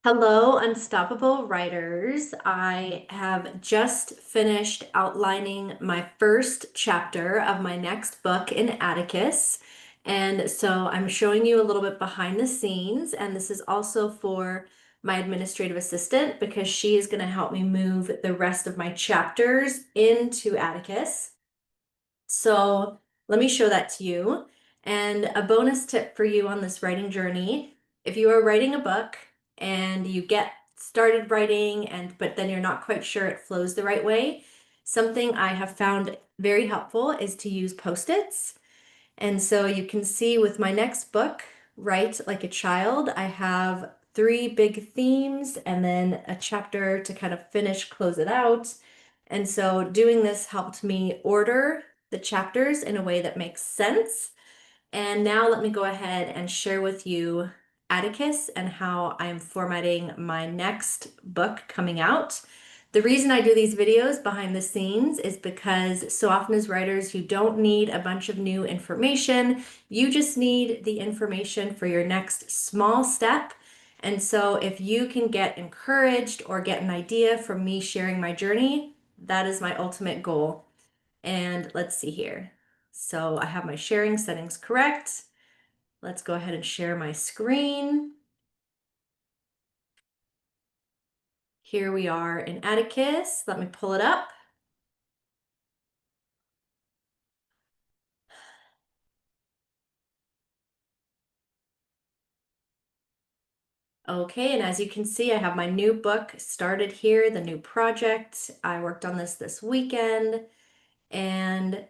Hello, Unstoppable Writers. I have just finished outlining my first chapter of my next book in Atticus. And so I'm showing you a little bit behind the scenes, and this is also for my administrative assistant because she is going to help me move the rest of my chapters into Atticus. So let me show that to you. And a bonus tip for you on this writing journey, if you are writing a book and you get started writing but then you're not quite sure it flows the right way, something I have found very helpful is to use Post-its. And so you can see with my next book, Write Like a Child, I have three big themes and then a chapter to kind of close it out. And so doing this helped me order the chapters in a way that makes sense. And now let me go ahead and share with you Atticus and how I'm formatting my next book coming out. The reason I do these videos behind the scenes is because so often as writers, you don't need a bunch of new information. You just need the information for your next small step. And so if you can get encouraged or get an idea from me sharing my journey, that is my ultimate goal. And let's see here. So I have my sharing settings correct. Let's go ahead and share my screen. Here we are in Atticus. Let me pull it up. Okay, and as you can see, I have my new book started here, the new project. I worked on this weekend, and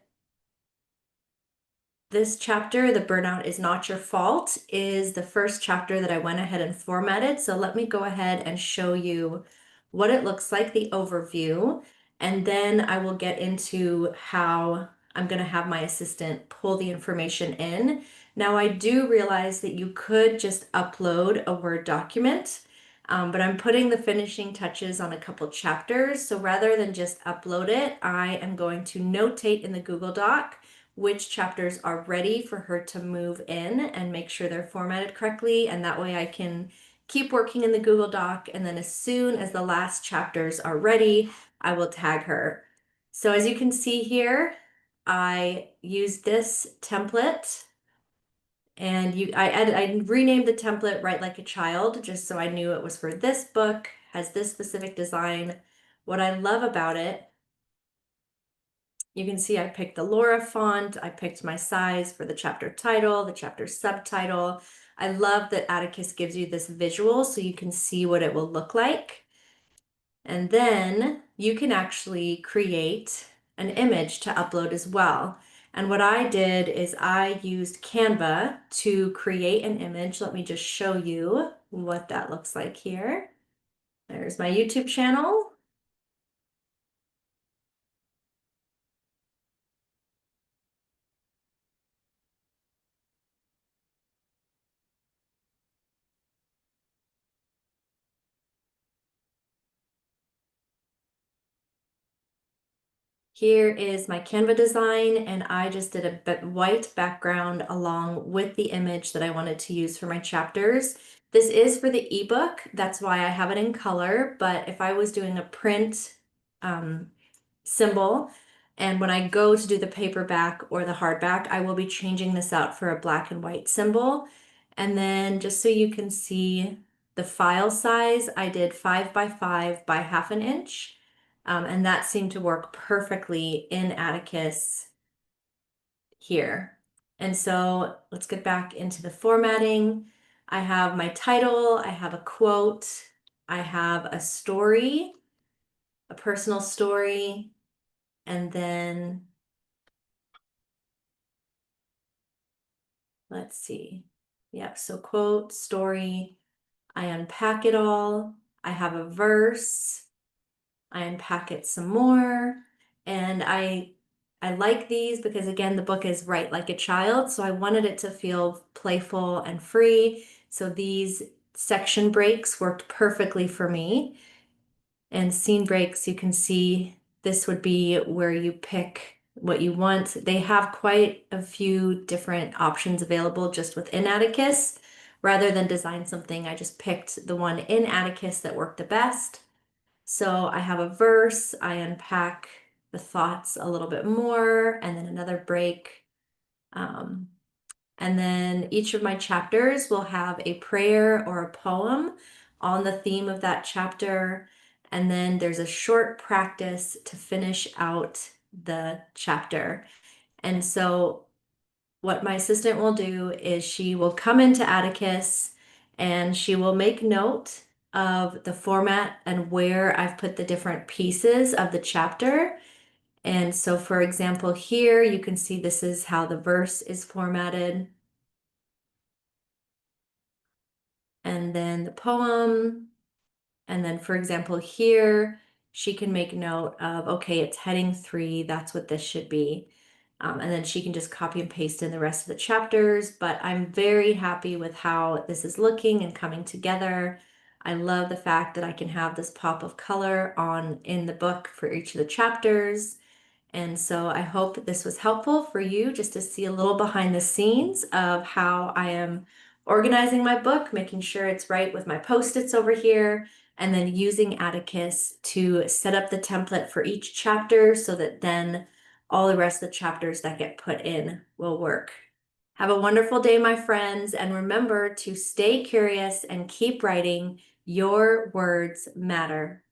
this chapter, The Burnout Is Not Your Fault, is the first chapter that I went ahead and formatted. So let me go ahead and show you what it looks like, the overview, and then I will get into how I'm going to have my assistant pull the information in. Now, I do realize that you could just upload a Word document, but I'm putting the finishing touches on a couple chapters. So rather than just upload it, I am going to notate in the Google Doc which chapters are ready for her to move in and make sure they're formatted correctly. And that way I can keep working in the Google Doc. And then as soon as the last chapters are ready, I will tag her. So as you can see here, I used this template and I renamed the template Write Like a Child just so I knew it was for this book, has this specific design. What I love about it, you can see I picked the Laura font, I picked my size for the chapter title, the chapter subtitle. I love that Atticus gives you this visual so you can see what it will look like. And then you can actually create an image to upload as well. And what I did is I used Canva to create an image. Let me just show you what that looks like here. There's my YouTube channel. Here is my Canva design, and I just did a white background along with the image that I wanted to use for my chapters. This is for the ebook, that's why I have it in color, but if I was doing a print symbol, and when I go to do the paperback or the hardback, I will be changing this out for a black and white symbol. And then just so you can see the file size, I did 5 by 5 by 1/2 inch. And that seemed to work perfectly in Atticus here. And so let's get back into the formatting. I have my title, I have a quote, I have a story, a personal story, and then let's see. Yep, so quote, story, I unpack it all, I have a verse, I unpack it some more, and I like these because again, the book is Write Like a Child, so I wanted it to feel playful and free. So these section breaks worked perfectly for me. And scene breaks, you can see this would be where you pick what you want. They have quite a few different options available just within Atticus. rather than design something, I just picked the one in Atticus that worked the best. So I have a verse, I unpack the thoughts a little bit more, and then another break. Um, and then each of my chapters will have a prayer or a poem on the theme of that chapter. And then there's a short practice to finish out the chapter. And so what my assistant will do is she will come into Atticus and she will make note of the format and where I've put the different pieces of the chapter. And so, for example, here you can see this is how the verse is formatted. And then the poem. And then, for example, here she can make note of, okay, it's heading 3, that's what this should be. And then she can just copy and paste in the rest of the chapters. But I'm very happy with how this is looking and coming together. I love the fact that I can have this pop of color on in the book for each of the chapters. And so I hope this was helpful for you just to see a little behind the scenes of how I am organizing my book, making sure it's right with my post-its over here, and then using Atticus to set up the template for each chapter so that then all the rest of the chapters that get put in will work. Have a wonderful day, my friends, and remember to stay curious and keep writing. Your words matter.